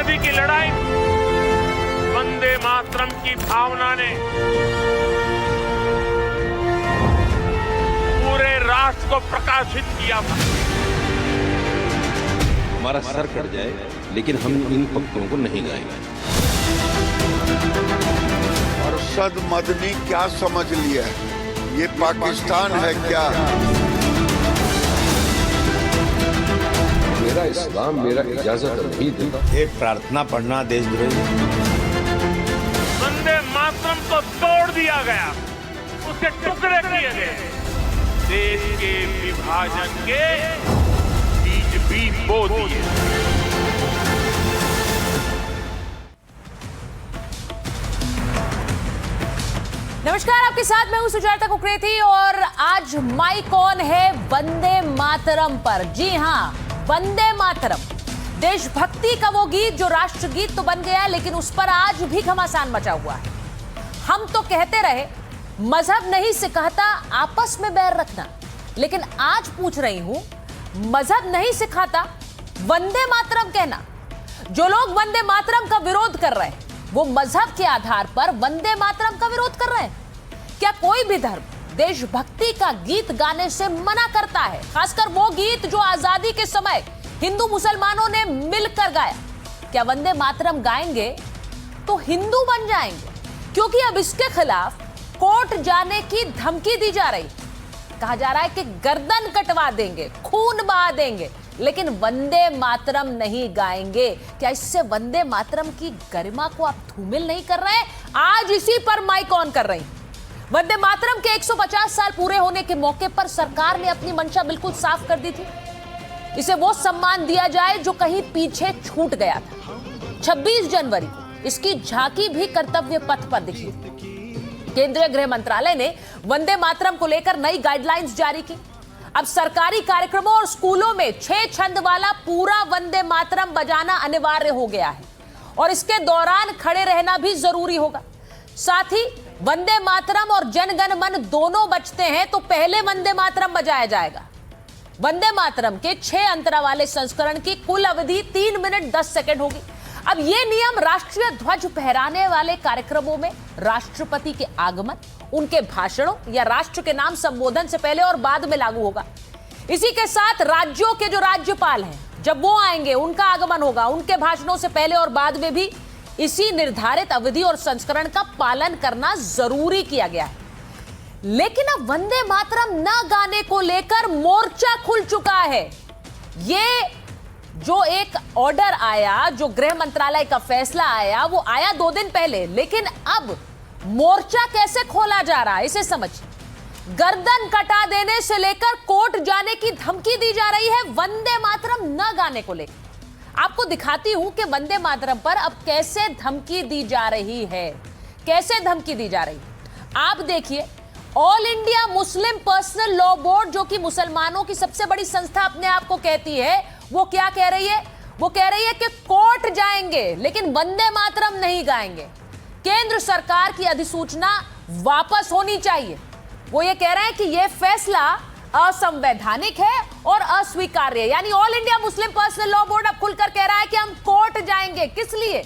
आजादी की लड़ाई वंदे मातरम की भावना ने पूरे राष्ट्र को प्रकाशित किया था। हमारा सर कट जाए लेकिन हम इन पंक्तियों को नहीं गाएंगे। अरशद मदनी क्या समझ लिया है? ये पाकिस्तान है क्या? मेरा इस्लाम मेरा इजाजत नहीं देता। एक प्रार्थना पढ़ना देशद्रोही। वंदे मातरम को तोड़ दिया गया, उसके टुकड़े किए गए, देश के विभाजन के बीज भी बो दिए। नमस्कार, आपके साथ मैं हूं सुजाता कुकरेती और आज माइक ऑन है वंदे मातरम पर। जी हां, वंदे मातरम देशभक्ति का वो गीत जो राष्ट्रगीत तो बन गया है, लेकिन उस पर आज भी घमासान मचा हुआ है। हम तो कहते रहे मजहब नहीं सिखाता आपस में बैर रखना, लेकिन आज पूछ रही हूं, मजहब नहीं सिखाता वंदे मातरम कहना। जो लोग वंदे मातरम का विरोध कर रहे हैं वो मजहब के आधार पर वंदे मातरम का विरोध कर रहे हैं। क्या कोई भी धर्म देशभक्ति का गीत गाने से मना करता है? खासकर वो गीत जो आजादी के समय हिंदू मुसलमानों ने मिलकर गाया। क्या वंदे मातरम गाएंगे तो हिंदू बन जाएंगे? क्योंकि अब इसके खिलाफ कोर्ट जाने की धमकी दी जा रही। कहा जा रहा है कि गर्दन कटवा देंगे, खून बहा देंगे, लेकिन वंदे मातरम नहीं गाएंगे। क्या इससे वंदे मातरम की गरिमा को आप धूमिल नहीं कर रहे हैं? आज इसी पर माइक ऑन कर रही। वंदे मातरम के 150 साल पूरे होने के मौके पर सरकार ने अपनी मंशा बिल्कुल साफ कर दी थी। इसे वो सम्मान दिया जाए जो कहीं पीछे छूट गया था। 26 जनवरी को इसकी झांकी भी कर्तव्य पथ पर दिखी। केंद्रीय गृह मंत्रालय ने वंदे मातरम को लेकर नई गाइडलाइंस जारी की। अब सरकारी कार्यक्रमों और स्कूलों में 6 छंद वाला पूरा वंदे मातरम बजाना अनिवार्य हो गया है और इसके दौरान खड़े रहना भी जरूरी होगा। साथ ही वंदे मातरम और जनगण मन दोनों बजते हैं तो पहले वंदे मातरम बजाया जाएगा। वंदे मातरम के 6 अंतरा वाले संस्करण की कुल अवधि 3 मिनट 10 सेकंड होगी। अब यह नियम राष्ट्रीय ध्वज फहराने वाले कार्यक्रमों में राष्ट्रपति के आगमन, उनके भाषणों या राष्ट्र के नाम संबोधन से पहले और बाद में लागू होगा। इसी के साथ राज्यों के जो राज्यपाल हैं, जब वो आएंगे उनका आगमन होगा, उनके भाषणों से पहले और बाद में भी इसी निर्धारित अवधि और संस्करण का पालन करना जरूरी किया गया है। लेकिन अब वंदे मातरम न गाने को लेकर मोर्चा खुल चुका है। ये जो एक ऑर्डर आया, जो गृह मंत्रालय का फैसला आया, वो आया 2 दिन पहले, लेकिन अब मोर्चा कैसे खोला जा रहा है इसे समझिए। गर्दन कटा देने से लेकर कोर्ट जाने की धमकी दी जा रही है वंदे मातरम न गाने को लेकर। आपको दिखाती हूं कि वंदे मातरम पर अब कैसे धमकी दी जा रही है। कैसे धमकी दी जा रही है आप देखिए। All India Muslim personal law board, जो कि मुसलमानों की सबसे बड़ी संस्था अपने आप को कहती है, वो क्या कह रही है? वो कह रही है कि कोर्ट जाएंगे लेकिन वंदे मातरम नहीं गाएंगे। केंद्र सरकार की अधिसूचना वापस होनी चाहिए। वो ये कह रहे हैं कि यह फैसला असंवैधानिक है और अस्वीकार्य है। यानी all India Muslim personal law board अब खुलकर कह रहा है कि हम कोर्ट जाएंगे। किस लिए?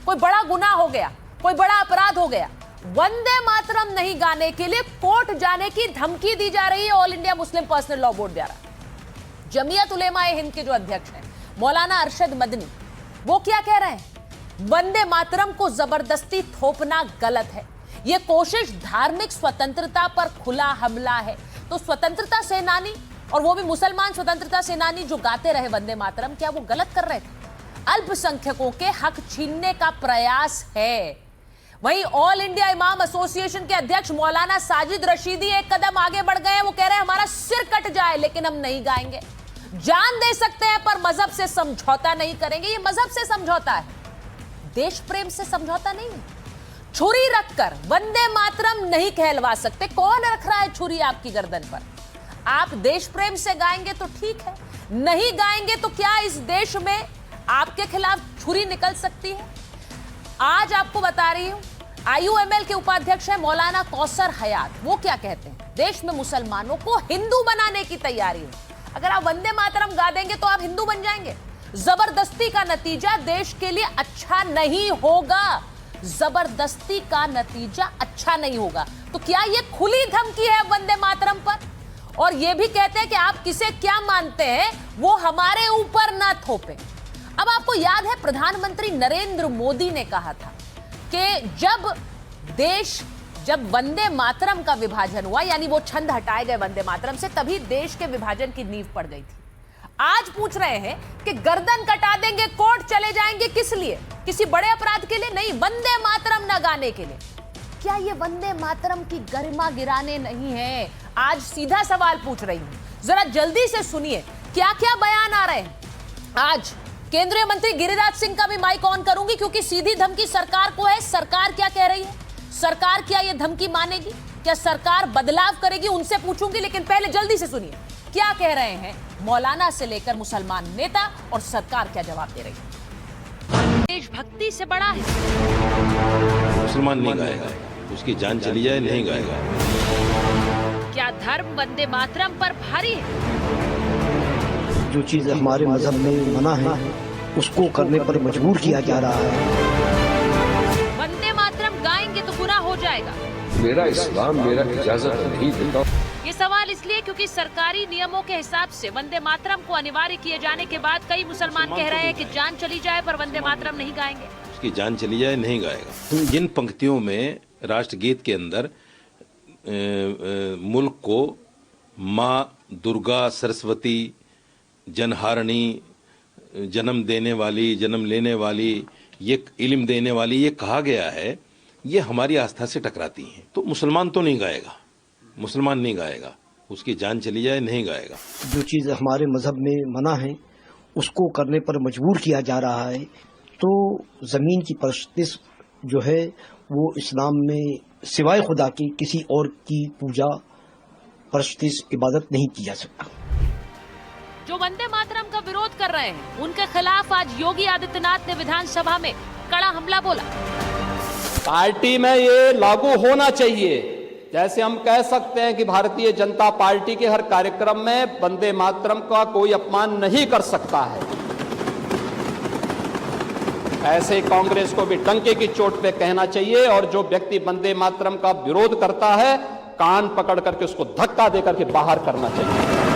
कोई बड़ा गुनाह हो गया, कोई बड़ा अपराध हो गया, वंदे मातरम नहीं गाने के लिए कोर्ट जाने की धमकी दी जा रही है all India Muslim personal law board द्वारा। जमीयत उलेमाए हिंद के जो अध्यक्ष हैं मौलाना अरशद मदनी, वो क्या कह रहे हैं? वंदे मातरम को जबरदस्ती थोपना गलत है। यह कोशिश धार्मिक स्वतंत्रता पर खुला हमला है। तो स्वतंत्रता सेनानी, और वो भी मुसलमान स्वतंत्रता सेनानी जो गाते रहे वंदे मातरम, क्या वो गलत कर रहे थे? अल्पसंख्यकों के हक छीनने का प्रयास है। वहीं ऑल इंडिया इमाम एसोसिएशन के अध्यक्ष मौलाना साजिद रशीदी एक कदम आगे बढ़ गए हैं। वो कह रहे हैं हमारा सिर कट जाए लेकिन हम नहीं गाएंगे। जान दे सकते हैं पर मजहब से समझौता नहीं करेंगे। ये मजहब से समझौता है, देश प्रेम से समझौता नहीं है। छुरी रखकर वंदे मातरम नहीं कहलवा सकते। कौन रख रहा है छुरी आपकी गर्दन पर? आप देश प्रेम से गाएंगे तो ठीक है, नहीं गाएंगे तो क्या इस देश में आपके खिलाफ छुरी निकल सकती है? आज आपको बता रही हूं, आईयूएमएल के उपाध्यक्ष हैं मौलाना कौसर हयात। वो क्या कहते हैं? देश में मुसलमानों को हिंदू बनाने की तैयारी है। अगर आप वंदे मातरम गा देंगे तो आप हिंदू बन जाएंगे। जबरदस्ती का नतीजा देश के लिए अच्छा नहीं होगा। जबरदस्ती का नतीजा अच्छा नहीं होगा। तो क्या यह खुली धमकी है वंदे मातरम पर? और यह भी कहते हैं कि आप किसे क्या मानते हैं वो हमारे ऊपर ना थोपे। अब आपको याद है प्रधानमंत्री नरेंद्र मोदी ने कहा था कि जब वंदे मातरम का विभाजन हुआ, यानी वो छंद हटाए गए वंदे मातरम से, तभी देश के विभाजन की नींव पड़ गई थी। आज पूछ रहे हैं कि गर्दन कटा देंगे, कोर्ट चले जाएंगे, किस लिए? किसी बड़े अपराध के लिए नहीं, वंदे मातरम न गाने के लिए। क्या ये वंदे मातरम की गरिमा गिराने नहीं है? आज सीधा सवाल पूछ रही हूं, जरा जल्दी से सुनिए क्या क्या बयान आ रहे हैं। आज केंद्रीय मंत्री गिरिराज सिंह का भी माइक ऑन करूंगी, क्योंकि सीधी धमकी सरकार को है। सरकार क्या कह रही है? सरकार क्या ये धमकी मानेगी? क्या सरकार बदलाव करेगी? उनसे पूछूंगी, लेकिन पहले जल्दी से सुनिए क्या कह रहे हैं मौलाना से लेकर मुसलमान नेता, और सरकार क्या जवाब दे रही है। देशभक्ति से बड़ा है मुसलमान नहीं गाएगा, उसकी जान चली जाए नहीं गाएगा। क्या धर्म वंदे मातरम पर भारी है? जो चीज हमारे मजहब में मना है उसको करने पर मजबूर किया जा रहा है। वंदे मातरम गाएंगे तो गुनाह हो जाएगा। मेरा इस्लाम मेरा इजाजत नहीं देता। ये सवाल इसलिए क्योंकि सरकारी नियमों के हिसाब से वंदे मातरम को अनिवार्य किए जाने के बाद कई मुसलमान कह रहे हैं कि जान चली जाए पर वंदे मातरम नहीं गाएंगे। उसकी जान चली जाए नहीं गाएगा। जिन पंक्तियों में राष्ट्रगीत के अंदर मुल्क को माँ दुर्गा, सरस्वती, जनहारणी, जन्म देने वाली, जन्म लेने वाली, ये इल्म देने वाली ये कहा गया है, ये हमारी आस्था से टकराती हैं। तो मुसलमान तो नहीं गाएगा, मुसलमान नहीं गाएगा, उसकी जान चली जाए नहीं गाएगा। जो चीज हमारे मजहब में मना है उसको करने पर मजबूर किया जा रहा है। तो जमीन की परस्तिश जो है वो इस्लाम में सिवाय खुदा की किसी और की पूजा, परस्तिश, इबादत नहीं की जा सकता। जो वंदे मातरम का विरोध कर रहे हैं उनके खिलाफ आज योगी आदित्यनाथ ने विधानसभा में कड़ा हमला बोला। पार्टी में ये लागू होना चाहिए। जैसे हम कह सकते हैं कि भारतीय जनता पार्टी के हर कार्यक्रम में वंदे मातरम का कोई अपमान नहीं कर सकता है, ऐसे कांग्रेस को भी डंके की चोट पे कहना चाहिए। और जो व्यक्ति वंदे मातरम का विरोध करता है, कान पकड़ करके उसको धक्का देकर के बाहर करना चाहिए।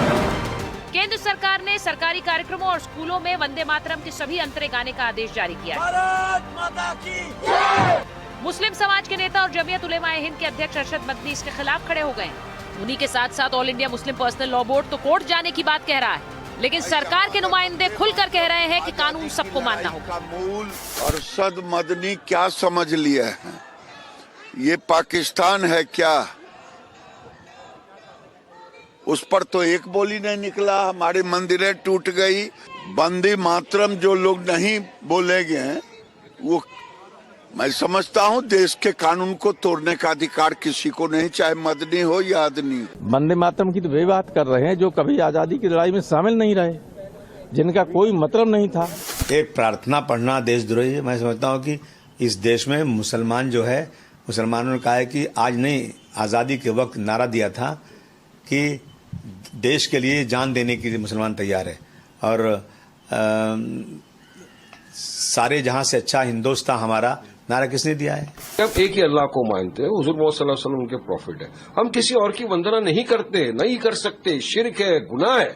केंद्र सरकार ने सरकारी कार्यक्रमों और स्कूलों में वंदे मातरम के सभी अंतरे गाने का आदेश जारी किया है। भारत माता की जय। मुस्लिम समाज के नेता और जमीयत उलेमाए हिंद के अध्यक्ष अरशद मदनी इसके खिलाफ खड़े हो गए हैं। उन्हीं के साथ साथ all India Muslim personal law board तो कोर्ट जाने की बात कह रहा है, लेकिन सरकार के नुमाइंदे खुलकर कह रहे हैं कि कानून सबको मानना होगा। मूल अरशद मदनी क्या समझ लिया है? ये पाकिस्तान है क्या? उस पर तो एक बोली नहीं निकला। हमारी मंदिरें टूट गई। वंदे मातरम जो लोग नहीं बोलेंगे वो, मैं समझता हूं देश के कानून को तोड़ने का अधिकार किसी को नहीं, चाहे मदनी हो या अदनी। वंदे मातरम की तो वे बात कर रहे हैं जो कभी आजादी की लड़ाई में शामिल नहीं रहे, जिनका कोई मतलब नहीं था। एक प्रार्थना पढ़ना देशद्रोही है। मैं समझता हूँ कि इस देश में मुसलमान जो है, मुसलमानों ने कहा है कि आज नहीं, आज़ादी के वक्त नारा दिया था कि देश के लिए जान देने के लिए मुसलमान तैयार है, और सारे जहां से अच्छा हिंदुस्तान हमारा नारा किसने दिया है? हम एक ही अल्लाह को मानते हैं, हुजूर मोहम्मद सल्लल्लाहु अलैहि वसल्लम उनके प्रॉफिट है। हम किसी और की वंदना नहीं करते, नहीं कर सकते। शिर्क है, गुनाह है,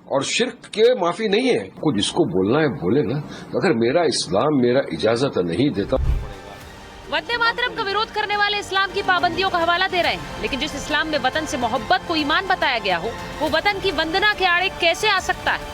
और शिर्क के माफी नहीं है। को जिसको बोलना है बोले ना, अगर मेरा इस्लाम मेरा इजाजत नहीं देता। वंदे मातरम का विरोध करने वाले इस्लाम की पाबंदियों का हवाला दे रहे हैं, लेकिन जिस इस्लाम में वतन से मोहब्बत को ईमान बताया गया हो, वो वतन की वंदना के आड़े कैसे आ सकता है?